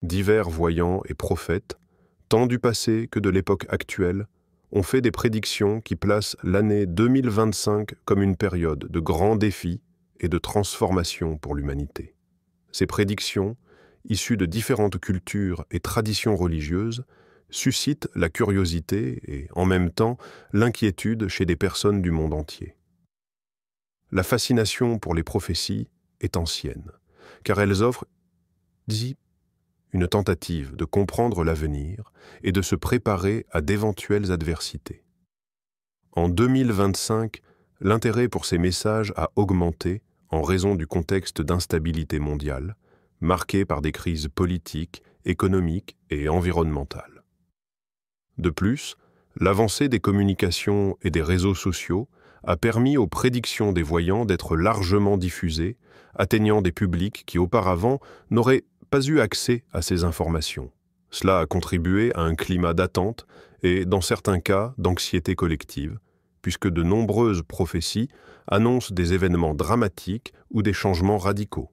Divers voyants et prophètes, tant du passé que de l'époque actuelle, ont fait des prédictions qui placent l'année 2025 comme une période de grands défis et de transformation pour l'humanité. Ces prédictions, issues de différentes cultures et traditions religieuses, suscitent la curiosité et, en même temps, l'inquiétude chez des personnes du monde entier. La fascination pour les prophéties est ancienne, car elles offrent une tentative de comprendre l'avenir et de se préparer à d'éventuelles adversités. En 2025, l'intérêt pour ces messages a augmenté en raison du contexte d'instabilité mondiale, marqué par des crises politiques, économiques et environnementales. De plus, l'avancée des communications et des réseaux sociaux a permis aux prédictions des voyants d'être largement diffusées, atteignant des publics qui auparavant n'auraient pas eu accès à ces informations. Cela a contribué à un climat d'attente et, dans certains cas, d'anxiété collective, puisque de nombreuses prophéties annoncent des événements dramatiques ou des changements radicaux.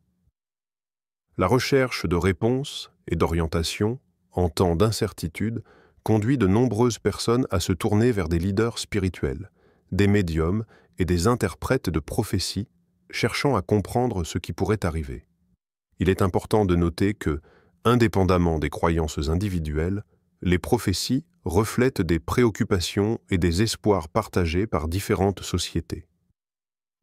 La recherche de réponses et d'orientation, en temps d'incertitude, conduit de nombreuses personnes à se tourner vers des leaders spirituels, des médiums et des interprètes de prophéties, cherchant à comprendre ce qui pourrait arriver. Il est important de noter que, indépendamment des croyances individuelles, les prophéties reflètent des préoccupations et des espoirs partagés par différentes sociétés.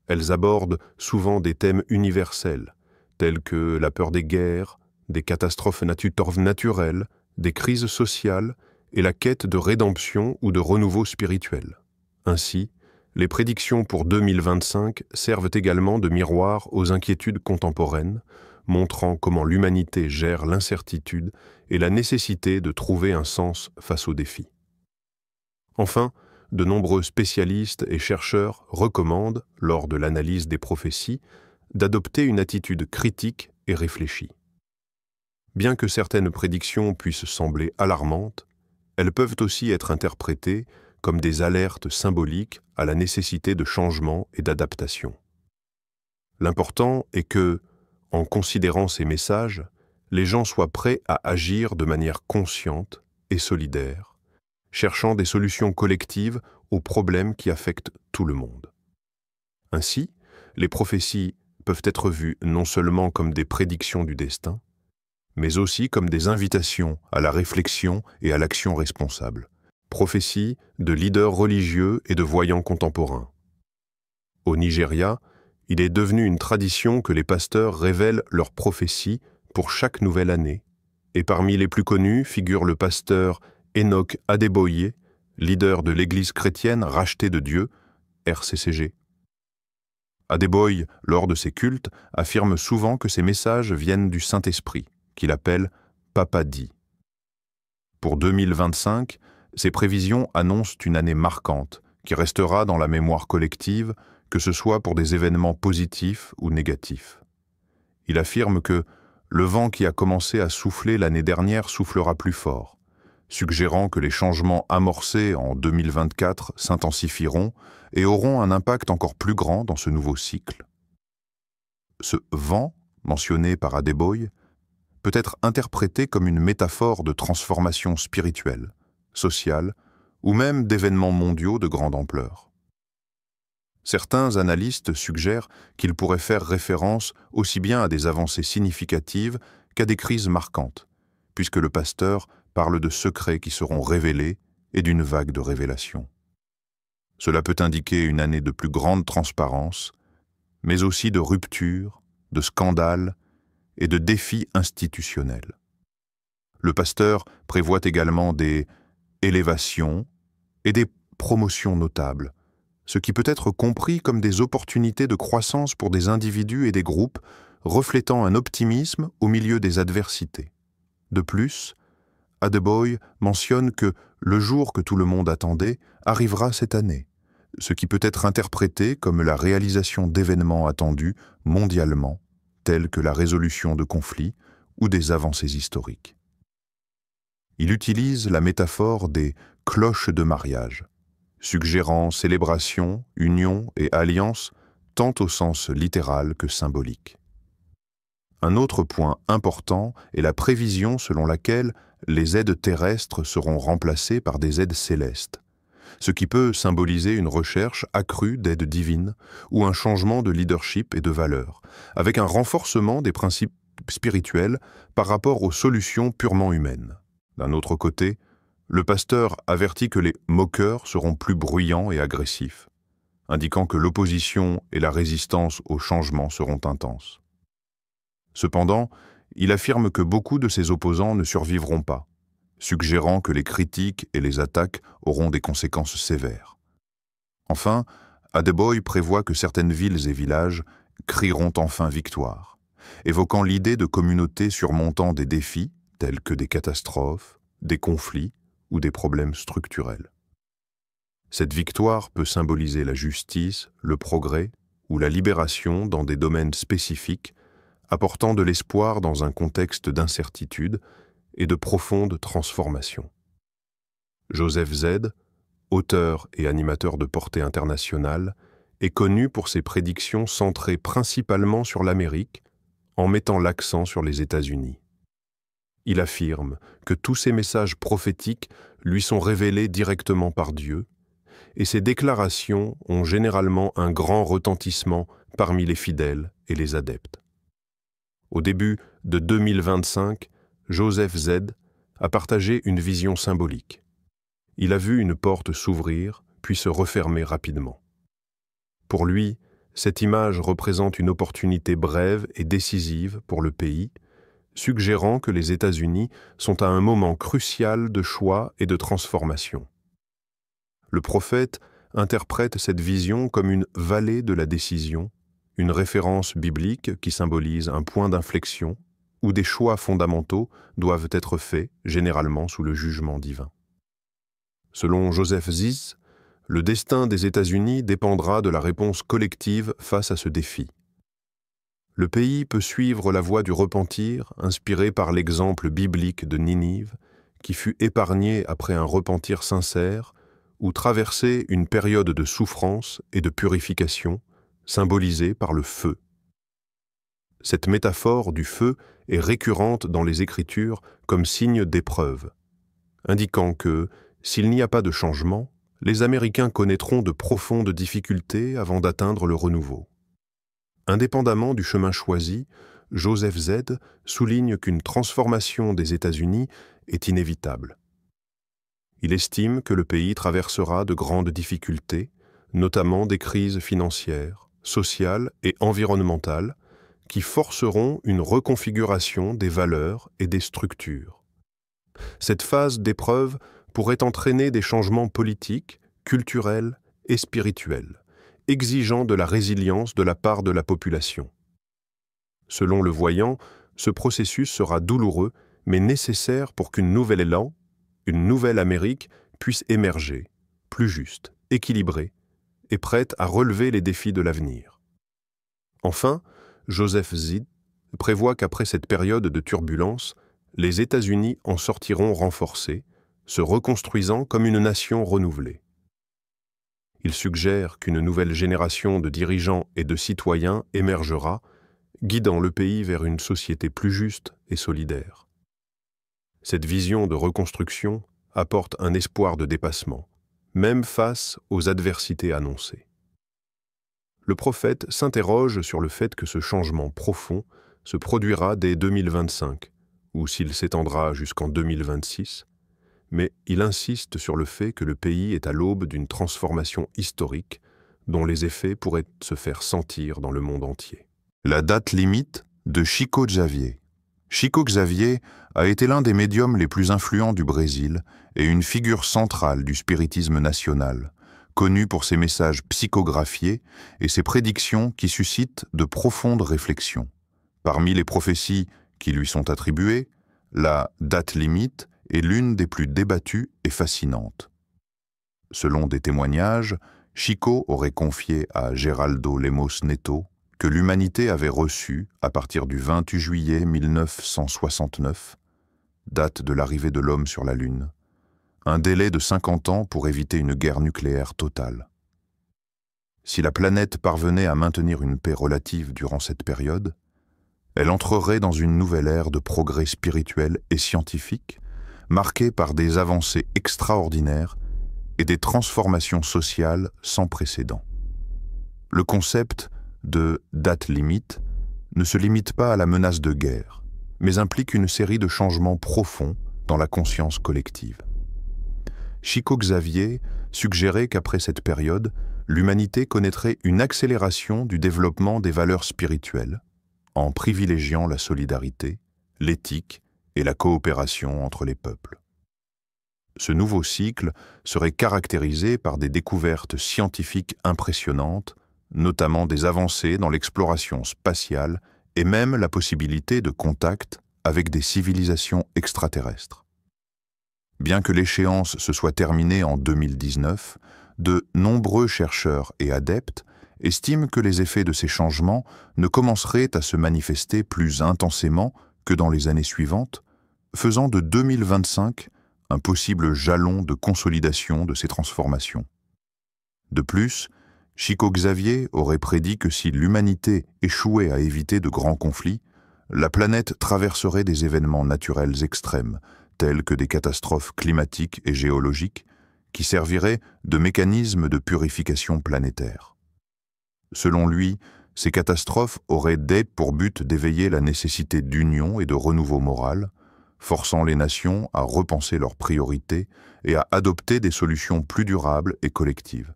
Elles abordent souvent des thèmes universels, tels que la peur des guerres, des catastrophes naturelles, des crises sociales et la quête de rédemption ou de renouveau spirituel. Ainsi, les prédictions pour 2025 servent également de miroir aux inquiétudes contemporaines, montrant comment l'humanité gère l'incertitude et la nécessité de trouver un sens face aux défis. Enfin, de nombreux spécialistes et chercheurs recommandent, lors de l'analyse des prophéties, d'adopter une attitude critique et réfléchie. Bien que certaines prédictions puissent sembler alarmantes, elles peuvent aussi être interprétées comme des alertes symboliques à la nécessité de changement et d'adaptation. L'important est que, en considérant ces messages, les gens soient prêts à agir de manière consciente et solidaire, cherchant des solutions collectives aux problèmes qui affectent tout le monde. Ainsi, les prophéties peuvent être vues non seulement comme des prédictions du destin, mais aussi comme des invitations à la réflexion et à l'action responsable, prophéties de leaders religieux et de voyants contemporains. Au Nigeria, il est devenu une tradition que les pasteurs révèlent leurs prophéties pour chaque nouvelle année, et parmi les plus connus figure le pasteur Enoch Adeboye, leader de l'Église chrétienne rachetée de Dieu, RCCG. Adeboye, lors de ses cultes, affirme souvent que ses messages viennent du Saint-Esprit, qu'il appelle « Papa dit ». Pour 2025, ses prévisions annoncent une année marquante, qui restera dans la mémoire collective, que ce soit pour des événements positifs ou négatifs. Il affirme que le vent qui a commencé à souffler l'année dernière soufflera plus fort, suggérant que les changements amorcés en 2024 s'intensifieront et auront un impact encore plus grand dans ce nouveau cycle. Ce vent, mentionné par Adeboye, peut être interprété comme une métaphore de transformation spirituelle, sociale ou même d'événements mondiaux de grande ampleur. Certains analystes suggèrent qu'il pourrait faire référence aussi bien à des avancées significatives qu'à des crises marquantes, puisque le pasteur parle de secrets qui seront révélés et d'une vague de révélations. Cela peut indiquer une année de plus grande transparence, mais aussi de rupture, de scandales et de défis institutionnels. Le pasteur prévoit également des élévations et des promotions notables, ce qui peut être compris comme des opportunités de croissance pour des individus et des groupes, reflétant un optimisme au milieu des adversités. De plus, Adeboye mentionne que le jour que tout le monde attendait arrivera cette année, ce qui peut être interprété comme la réalisation d'événements attendus mondialement, tels que la résolution de conflits ou des avancées historiques. Il utilise la métaphore des cloches de mariage, suggérant célébration, union et alliance tant au sens littéral que symbolique. Un autre point important est la prévision selon laquelle les aides terrestres seront remplacées par des aides célestes, ce qui peut symboliser une recherche accrue d'aide divine ou un changement de leadership et de valeurs, avec un renforcement des principes spirituels par rapport aux solutions purement humaines. D'un autre côté, le pasteur avertit que les moqueurs seront plus bruyants et agressifs, indiquant que l'opposition et la résistance au changement seront intenses. Cependant, il affirme que beaucoup de ses opposants ne survivront pas, suggérant que les critiques et les attaques auront des conséquences sévères. Enfin, Adeboye prévoit que certaines villes et villages crieront enfin victoire, évoquant l'idée de communautés surmontant des défis tels que des catastrophes, des conflits ou des problèmes structurels. Cette victoire peut symboliser la justice, le progrès ou la libération dans des domaines spécifiques, apportant de l'espoir dans un contexte d'incertitude et de profonde transformation. Joseph Z, auteur et animateur de portée internationale, est connu pour ses prédictions centrées principalement sur l'Amérique, en mettant l'accent sur les États-Unis. Il affirme que tous ces messages prophétiques lui sont révélés directement par Dieu, et ces déclarations ont généralement un grand retentissement parmi les fidèles et les adeptes. Au début de 2025, Joseph Z a partagé une vision symbolique. Il a vu une porte s'ouvrir, puis se refermer rapidement. Pour lui, cette image représente une opportunité brève et décisive pour le pays, suggérant que les États-Unis sont à un moment crucial de choix et de transformation. Le prophète interprète cette vision comme une vallée de la décision, une référence biblique qui symbolise un point d'inflexion où des choix fondamentaux doivent être faits, généralement sous le jugement divin. Selon Joseph Ziz, le destin des États-Unis dépendra de la réponse collective face à ce défi. Le pays peut suivre la voie du repentir, inspiré par l'exemple biblique de Ninive, qui fut épargné après un repentir sincère, ou traverser une période de souffrance et de purification, symbolisée par le feu. Cette métaphore du feu est récurrente dans les Écritures comme signe d'épreuve, indiquant que, s'il n'y a pas de changement, les Américains connaîtront de profondes difficultés avant d'atteindre le renouveau. Indépendamment du chemin choisi, Joseph Z souligne qu'une transformation des États-Unis est inévitable. Il estime que le pays traversera de grandes difficultés, notamment des crises financières, sociales et environnementales, qui forceront une reconfiguration des valeurs et des structures. Cette phase d'épreuve pourrait entraîner des changements politiques, culturels et spirituels, exigeant de la résilience de la part de la population. Selon le voyant, ce processus sera douloureux, mais nécessaire pour qu'une nouvelle élan, une nouvelle Amérique puisse émerger, plus juste, équilibrée et prête à relever les défis de l'avenir. Enfin, Joseph Z prévoit qu'après cette période de turbulence, les États-Unis en sortiront renforcés, se reconstruisant comme une nation renouvelée. Il suggère qu'une nouvelle génération de dirigeants et de citoyens émergera, guidant le pays vers une société plus juste et solidaire. Cette vision de reconstruction apporte un espoir de dépassement, même face aux adversités annoncées. Le prophète s'interroge sur le fait que ce changement profond se produira dès 2025, ou s'il s'étendra jusqu'en 2026, mais il insiste sur le fait que le pays est à l'aube d'une transformation historique dont les effets pourraient se faire sentir dans le monde entier. La date limite de Chico Xavier. Chico Xavier a été l'un des médiums les plus influents du Brésil et une figure centrale du spiritisme national, connu pour ses messages psychographiés et ses prédictions qui suscitent de profondes réflexions. Parmi les prophéties qui lui sont attribuées, la date limite est l'une des plus débattues et fascinantes. Selon des témoignages, Chico aurait confié à Geraldo Lemos Neto que l'humanité avait reçu, à partir du 28 juillet 1969, date de l'arrivée de l'homme sur la Lune, un délai de 50 ans pour éviter une guerre nucléaire totale. Si la planète parvenait à maintenir une paix relative durant cette période, Elle entrerait dans une nouvelle ère de progrès spirituel et scientifique, marquée par des avancées extraordinaires et des transformations sociales sans précédent. Le concept de date limite ne se limite pas à la menace de guerre, mais implique une série de changements profonds dans la conscience collective. Chico Xavier suggérait qu'après cette période, l'humanité connaîtrait une accélération du développement des valeurs spirituelles, en privilégiant la solidarité, l'éthique et la coopération entre les peuples. Ce nouveau cycle serait caractérisé par des découvertes scientifiques impressionnantes, notamment des avancées dans l'exploration spatiale et même la possibilité de contact avec des civilisations extraterrestres. Bien que l'échéance se soit terminée en 2019, de nombreux chercheurs et adeptes estiment que les effets de ces changements ne commenceraient à se manifester plus intensément que dans les années suivantes, faisant de 2025 un possible jalon de consolidation de ces transformations. De plus, Chico Xavier aurait prédit que si l'humanité échouait à éviter de grands conflits, la planète traverserait des événements naturels extrêmes, tels que des catastrophes climatiques et géologiques, qui serviraient de mécanismes de purification planétaire. Selon lui, ces catastrophes auraient pour but d'éveiller la nécessité d'union et de renouveau moral, forçant les nations à repenser leurs priorités et à adopter des solutions plus durables et collectives.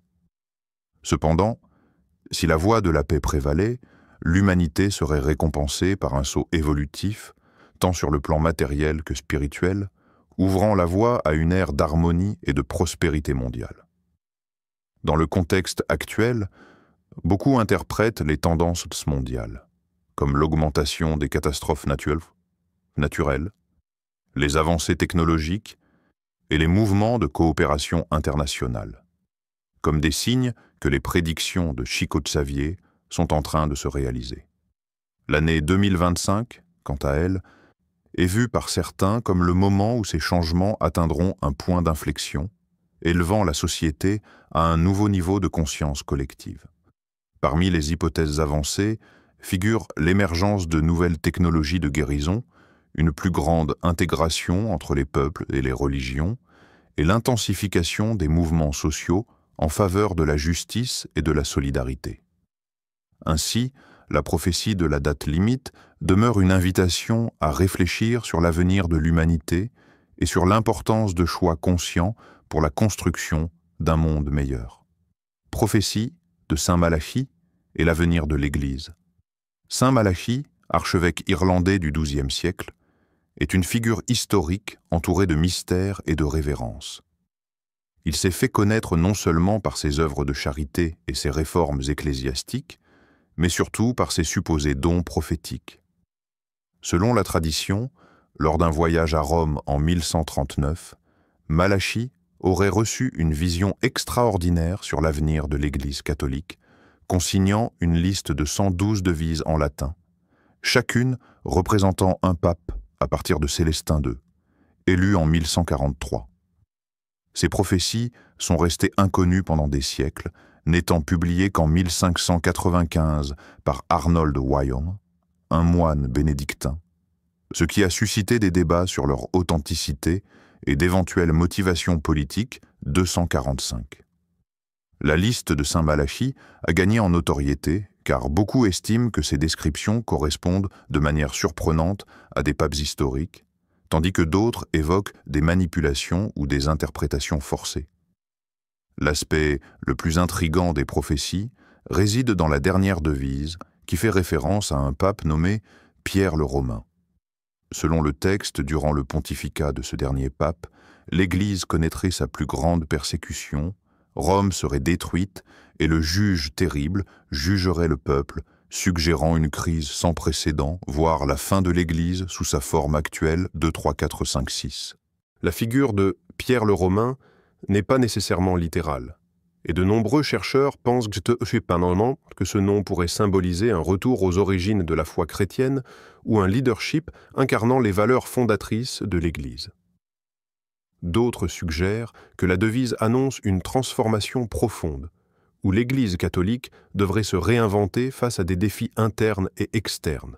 Cependant, si la voie de la paix prévalait, l'humanité serait récompensée par un saut évolutif, tant sur le plan matériel que spirituel, ouvrant la voie à une ère d'harmonie et de prospérité mondiale. Dans le contexte actuel, beaucoup interprètent les tendances mondiales, comme l'augmentation des catastrophes naturelles, les avancées technologiques et les mouvements de coopération internationale, comme des signes que les prédictions de Chico Xavier sont en train de se réaliser. L'année 2025, quant à elle, est vue par certains comme le moment où ces changements atteindront un point d'inflexion, élevant la société à un nouveau niveau de conscience collective. Parmi les hypothèses avancées figure l'émergence de nouvelles technologies de guérison, une plus grande intégration entre les peuples et les religions, et l'intensification des mouvements sociaux en faveur de la justice et de la solidarité. Ainsi, la prophétie de la date limite demeure une invitation à réfléchir sur l'avenir de l'humanité et sur l'importance de choix conscients pour la construction d'un monde meilleur. Prophétie de Saint Malachie et l'avenir de l'Église. Saint Malachie, archevêque irlandais du XIIe siècle, est une figure historique entourée de mystères et de révérence. Il s'est fait connaître non seulement par ses œuvres de charité et ses réformes ecclésiastiques, mais surtout par ses supposés dons prophétiques. Selon la tradition, lors d'un voyage à Rome en 1139, Malachie aurait reçu une vision extraordinaire sur l'avenir de l'Église catholique, consignant une liste de 112 devises en latin, chacune représentant un pape à partir de Célestin II, élu en 1143. Ces prophéties sont restées inconnues pendant des siècles, n'étant publiées qu'en 1595 par Arnold Wyon, un moine bénédictin, ce qui a suscité des débats sur leur authenticité et d'éventuelles motivations politiques 245. La liste de Saint Malachie a gagné en notoriété car beaucoup estiment que ces descriptions correspondent de manière surprenante à des papes historiques, tandis que d'autres évoquent des manipulations ou des interprétations forcées. L'aspect le plus intrigant des prophéties réside dans la dernière devise qui fait référence à un pape nommé Pierre le Romain. Selon le texte, durant le pontificat de ce dernier pape, l'Église connaîtrait sa plus grande persécution, Rome serait détruite et le juge terrible jugerait le peuple, suggérant une crise sans précédent, voire la fin de l'Église sous sa forme actuelle 2, 3, 4, 5, 6. La figure de Pierre le Romain n'est pas nécessairement littérale, et de nombreux chercheurs pensent que ce nom pourrait symboliser un retour aux origines de la foi chrétienne ou un leadership incarnant les valeurs fondatrices de l'Église. D'autres suggèrent que la devise annonce une transformation profonde, où l'Église catholique devrait se réinventer face à des défis internes et externes.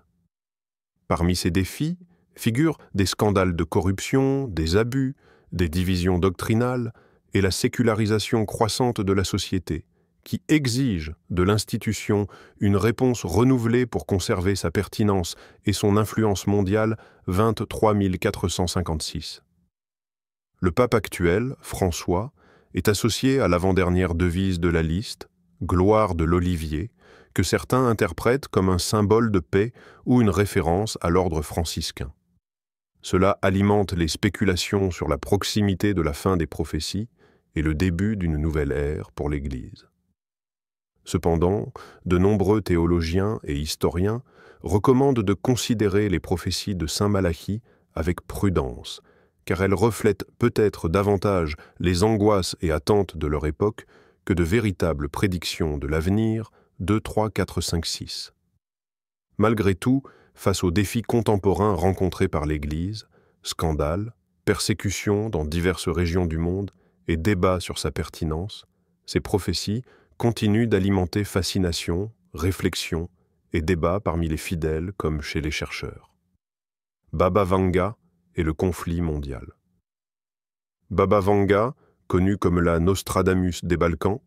Parmi ces défis figurent des scandales de corruption, des abus, des divisions doctrinales et la sécularisation croissante de la société, qui exige de l'institution une réponse renouvelée pour conserver sa pertinence et son influence mondiale 23 456. Le pape actuel, François, est associé à l'avant-dernière devise de la liste, « Gloire de l'Olivier », que certains interprètent comme un symbole de paix ou une référence à l'ordre franciscain. Cela alimente les spéculations sur la proximité de la fin des prophéties et le début d'une nouvelle ère pour l'Église. Cependant, de nombreux théologiens et historiens recommandent de considérer les prophéties de saint Malachie avec prudence, car elles reflètent peut-être davantage les angoisses et attentes de leur époque que de véritables prédictions de l'avenir 2, 3, 4, 5, 6. Malgré tout, face aux défis contemporains rencontrés par l'Église, scandales, persécutions dans diverses régions du monde et débats sur sa pertinence, ces prophéties continuent d'alimenter fascination, réflexion et débats parmi les fidèles comme chez les chercheurs. Baba Vanga et le conflit mondial. Baba Vanga, connue comme la Nostradamus des Balkans,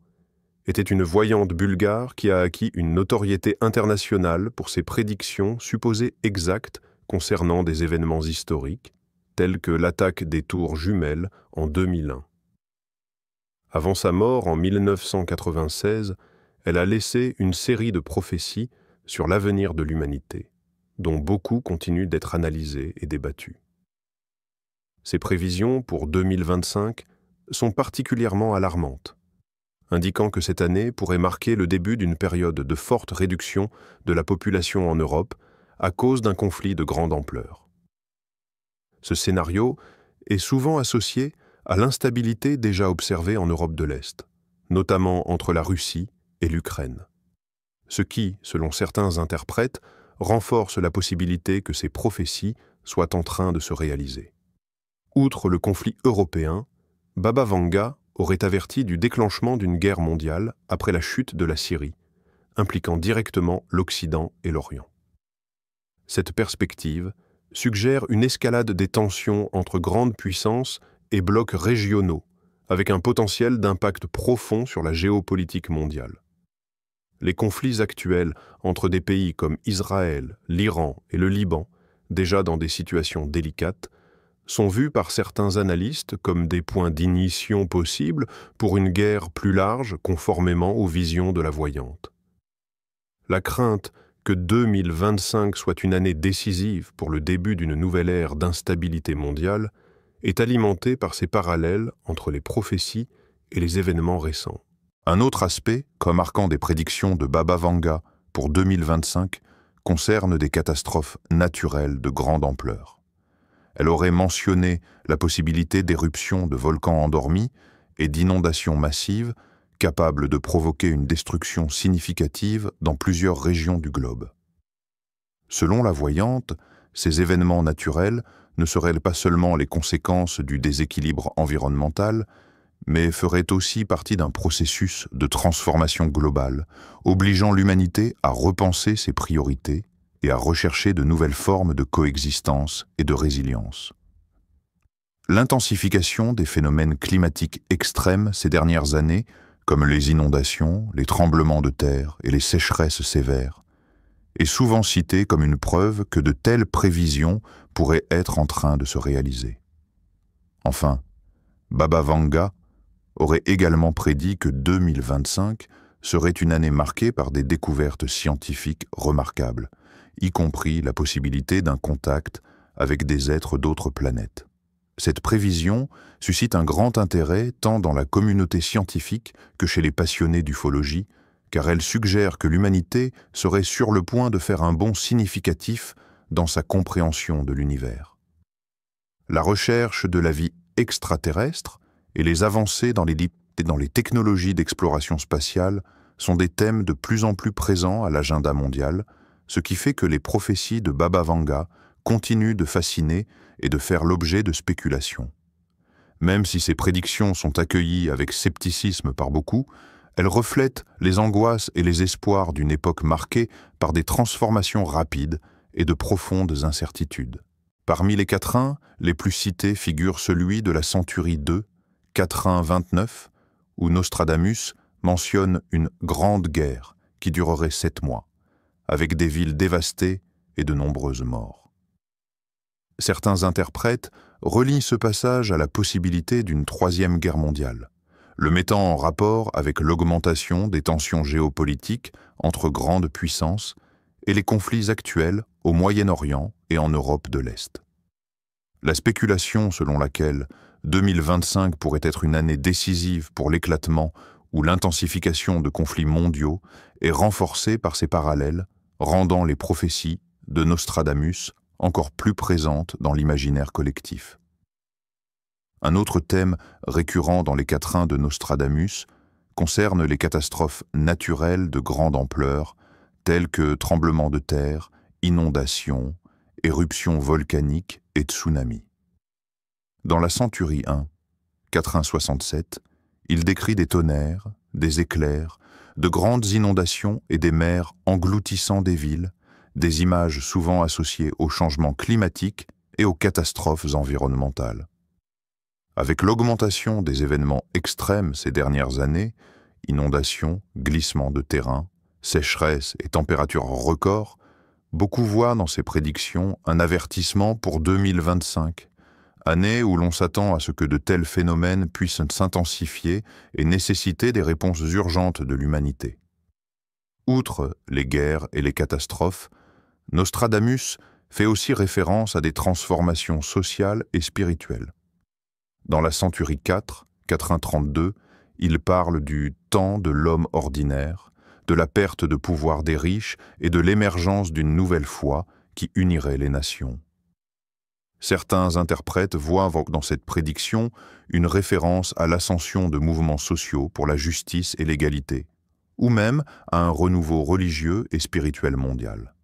était une voyante bulgare qui a acquis une notoriété internationale pour ses prédictions supposées exactes concernant des événements historiques, tels que l'attaque des tours jumelles en 2001. Avant sa mort en 1996, elle a laissé une série de prophéties sur l'avenir de l'humanité, dont beaucoup continuent d'être analysées et débattues. Ses prévisions pour 2025 sont particulièrement alarmantes, indiquant que cette année pourrait marquer le début d'une période de forte réduction de la population en Europe à cause d'un conflit de grande ampleur. Ce scénario est souvent associé à l'instabilité déjà observée en Europe de l'Est, notamment entre la Russie et l'Ukraine. Ce qui, selon certains interprètes, renforce la possibilité que ces prophéties soient en train de se réaliser. Outre le conflit européen, Baba Vanga aurait averti du déclenchement d'une guerre mondiale après la chute de la Syrie, impliquant directement l'Occident et l'Orient. Cette perspective suggère une escalade des tensions entre grandes puissances et blocs régionaux, avec un potentiel d'impact profond sur la géopolitique mondiale. Les conflits actuels entre des pays comme Israël, l'Iran et le Liban, déjà dans des situations délicates, sont vus par certains analystes comme des points d'ignition possibles pour une guerre plus large conformément aux visions de la voyante. La crainte que 2025 soit une année décisive pour le début d'une nouvelle ère d'instabilité mondiale est alimentée par ces parallèles entre les prophéties et les événements récents. Un autre aspect, remarquant des prédictions de Baba Vanga pour 2025, concerne des catastrophes naturelles de grande ampleur. Elle aurait mentionné la possibilité d'éruptions de volcans endormis et d'inondations massives capables de provoquer une destruction significative dans plusieurs régions du globe. Selon la voyante, ces événements naturels ne seraient pas seulement les conséquences du déséquilibre environnemental, mais feraient aussi partie d'un processus de transformation globale, obligeant l'humanité à repenser ses priorités et à rechercher de nouvelles formes de coexistence et de résilience. L'intensification des phénomènes climatiques extrêmes ces dernières années, comme les inondations, les tremblements de terre et les sécheresses sévères, est souvent citée comme une preuve que de telles prévisions pourraient être en train de se réaliser. Enfin, Baba Vanga aurait également prédit que 2025 serait une année marquée par des découvertes scientifiques remarquables, y compris la possibilité d'un contact avec des êtres d'autres planètes. Cette prévision suscite un grand intérêt tant dans la communauté scientifique que chez les passionnés d'ufologie, car elle suggère que l'humanité serait sur le point de faire un bond significatif dans sa compréhension de l'univers. La recherche de la vie extraterrestre et les avancées dans les technologies d'exploration spatiale sont des thèmes de plus en plus présents à l'agenda mondial, ce qui fait que les prophéties de Baba Vanga continuent de fasciner et de faire l'objet de spéculations. Même si ces prédictions sont accueillies avec scepticisme par beaucoup, elles reflètent les angoisses et les espoirs d'une époque marquée par des transformations rapides et de profondes incertitudes. Parmi les quatrains, les plus cités figurent celui de la centurie II, Quatrain 29, où Nostradamus mentionne une grande guerre qui durerait 7 mois, avec des villes dévastées et de nombreuses morts. Certains interprètes relient ce passage à la possibilité d'une troisième guerre mondiale, le mettant en rapport avec l'augmentation des tensions géopolitiques entre grandes puissances et les conflits actuels au Moyen-Orient et en Europe de l'Est. La spéculation selon laquelle 2025 pourrait être une année décisive pour l'éclatement ou l'intensification de conflits mondiaux est renforcée par ces parallèles, rendant les prophéties de Nostradamus encore plus présentes dans l'imaginaire collectif. Un autre thème récurrent dans les quatrains de Nostradamus concerne les catastrophes naturelles de grande ampleur, telles que tremblements de terre, inondations, éruptions volcaniques et tsunamis. Dans la centurie I, Quatrain 67, il décrit des tonnerres, des éclairs, de grandes inondations et des mers engloutissant des villes, des images souvent associées aux changements climatiques et aux catastrophes environnementales. Avec l'augmentation des événements extrêmes ces dernières années, inondations, glissements de terrain, sécheresse et températures records, beaucoup voient dans ces prédictions un avertissement pour 2025, année où l'on s'attend à ce que de tels phénomènes puissent s'intensifier et nécessiter des réponses urgentes de l'humanité. Outre les guerres et les catastrophes, Nostradamus fait aussi référence à des transformations sociales et spirituelles. Dans la centurie IV, Quatrain 32, il parle du temps de l'homme ordinaire, de la perte de pouvoir des riches et de l'émergence d'une nouvelle foi qui unirait les nations. Certains interprètes voient dans cette prédiction une référence à l'ascension de mouvements sociaux pour la justice et l'égalité, ou même à un renouveau religieux et spirituel mondial.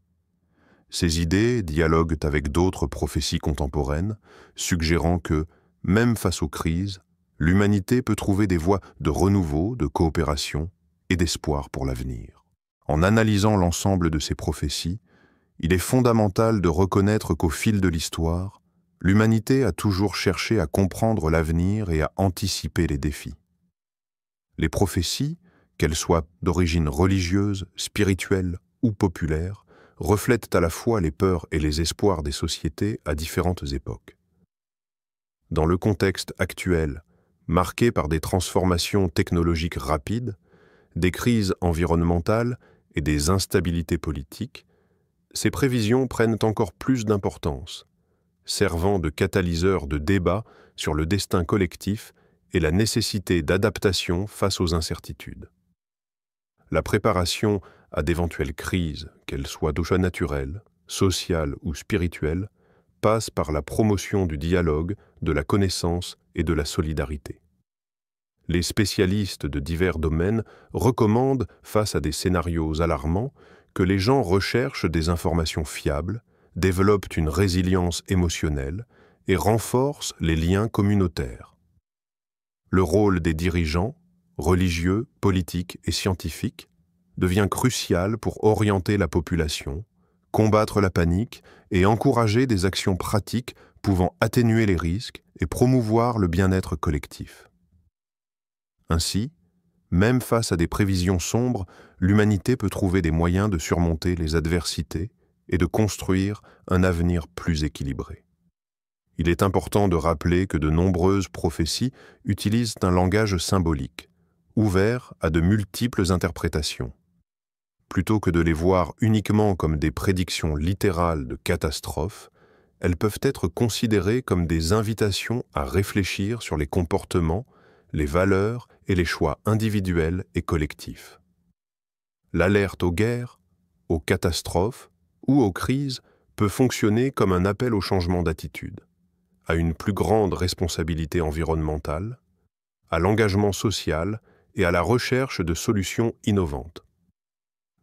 Ces idées dialoguent avec d'autres prophéties contemporaines, suggérant que, même face aux crises, l'humanité peut trouver des voies de renouveau, de coopération et d'espoir pour l'avenir. En analysant l'ensemble de ces prophéties, il est fondamental de reconnaître qu'au fil de l'histoire, l'humanité a toujours cherché à comprendre l'avenir et à anticiper les défis. Les prophéties, qu'elles soient d'origine religieuse, spirituelle ou populaire, reflètent à la fois les peurs et les espoirs des sociétés à différentes époques. Dans le contexte actuel, marqué par des transformations technologiques rapides, des crises environnementales et des instabilités politiques, ces prévisions prennent encore plus d'importance, servant de catalyseur de débat sur le destin collectif et la nécessité d'adaptation face aux incertitudes. La préparation à d'éventuelles crises, qu'elles soient d'origine naturelle, sociale ou spirituelle, passe par la promotion du dialogue, de la connaissance et de la solidarité. Les spécialistes de divers domaines recommandent, face à des scénarios alarmants, que les gens recherchent des informations fiables, développent une résilience émotionnelle et renforcent les liens communautaires. Le rôle des dirigeants, religieux, politiques et scientifiques, devient crucial pour orienter la population, combattre la panique et encourager des actions pratiques pouvant atténuer les risques et promouvoir le bien-être collectif. Ainsi, même face à des prévisions sombres, l'humanité peut trouver des moyens de surmonter les adversités et de construire un avenir plus équilibré. Il est important de rappeler que de nombreuses prophéties utilisent un langage symbolique, ouvert à de multiples interprétations. Plutôt que de les voir uniquement comme des prédictions littérales de catastrophes, elles peuvent être considérées comme des invitations à réfléchir sur les comportements, les valeurs et les choix individuels et collectifs. L'alerte aux guerres, aux catastrophes ou aux crises peut fonctionner comme un appel au changement d'attitude, à une plus grande responsabilité environnementale, à l'engagement social et à la recherche de solutions innovantes.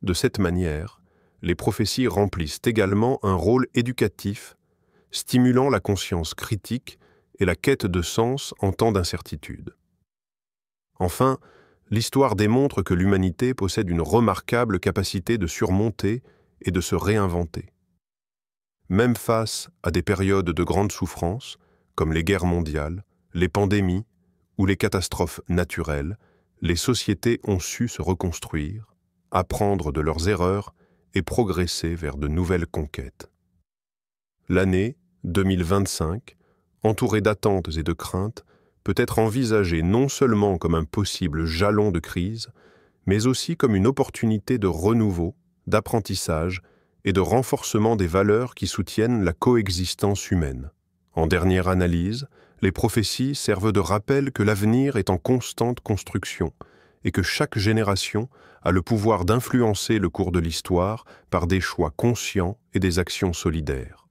De cette manière, les prophéties remplissent également un rôle éducatif, stimulant la conscience critique et la quête de sens en temps d'incertitude. Enfin, l'histoire démontre que l'humanité possède une remarquable capacité de surmonter et de se réinventer. Même face à des périodes de grande souffrance, comme les guerres mondiales, les pandémies ou les catastrophes naturelles, les sociétés ont su se reconstruire, apprendre de leurs erreurs et progresser vers de nouvelles conquêtes. L'année 2025, entourée d'attentes et de craintes, peut être envisagée non seulement comme un possible jalon de crise, mais aussi comme une opportunité de renouveau, d'apprentissage et de renforcement des valeurs qui soutiennent la coexistence humaine. En dernière analyse, les prophéties servent de rappel que l'avenir est en constante construction et que chaque génération a le pouvoir d'influencer le cours de l'histoire par des choix conscients et des actions solidaires.